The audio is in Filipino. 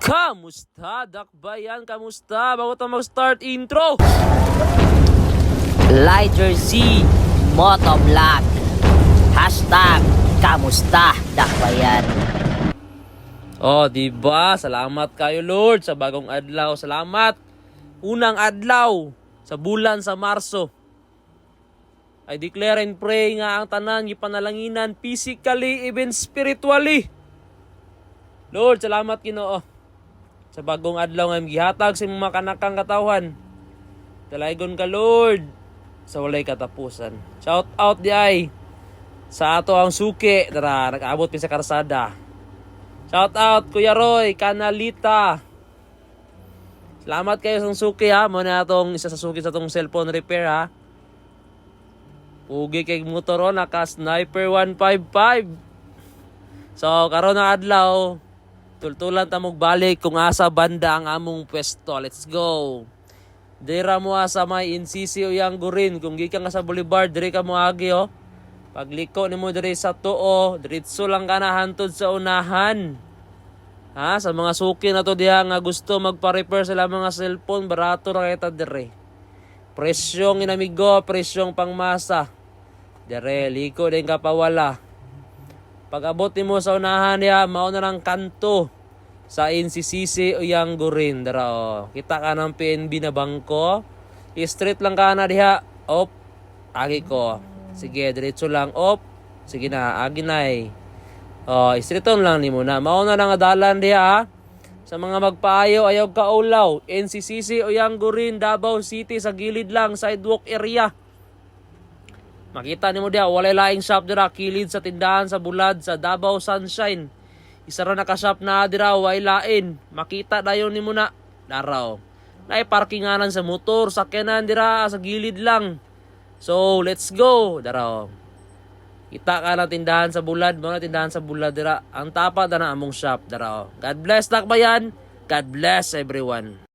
Kamusta, dakbayan? Kamusta? Bago tayo mag-start intro. Lighter Z Motovlog. Hashtag kamusta dakbayan. Oh, diba? Salamat kayo, Lord, sa bagong adlaw. Salamat. Unang adlaw sa bulan sa Marso. I declare and pray nga ang tanan gipanalanginan physically even spiritually. Lord, salamat Ginoo sa bagong adlaw nga gihatag sa imong makanakang katawan. Dalaygon ka, Lord, sa walay katapusan. Shout out di ay sa ato ang suki dara nag-abot pin sa karsada. Shout out Kuya Roy Canalita. Salamat kayo sa suki ha. Mo na atong isa sa suki sa tong cellphone repair ha. Ugi kay motor naka Sniper 155. So karon na adlaw tultulan ta mog balik kung asa banda ang among pwesto. Let's go. Dira mo sa may NCC Uyang Gurin. Kung gikan ka sa Boulevard, diri ka mo agi oh. Pagliko nimo diri sa tuo, diretso lang ka na hantod sa unahan. Ha, sa mga suki na to diha nga gusto magpa-repair sila mga cellphone, barato ra kita dire. Presyong inamigo, presyong pangmasa. Dire liko din ka pawala. Pag abot nimo sa unahan diha, mao na lang kanto sa NCCC Uyang Gurin. Dara oh. Kita ka ng PNB na bangko. I-straight lang ka na diha. Op. Agi ko. Sige, diretso lang. Op. Sige na, agi na eh. Oh, straight on lang nimo na. Mao na lang adalan diha. Sa mga magpaayo ayaw ka ulaw. NCCC Uyang Gurin, Davao City sa gilid lang sidewalk area. Makita nimo diha walay laing shop dira kilid sa tindahan sa bulad sa Davao Sunshine. Isa ra naka-shop na dira way lain. Makita dayon nimo na daraw. Nay parkinganan sa motor, sakyanan dira sa gilid lang. So, let's go. Daraw. Kita ka na tindahan sa bulad, mga tindahan sa bulad dira. Ang tapat na among shop daraw. God bless dakbayan. God bless everyone.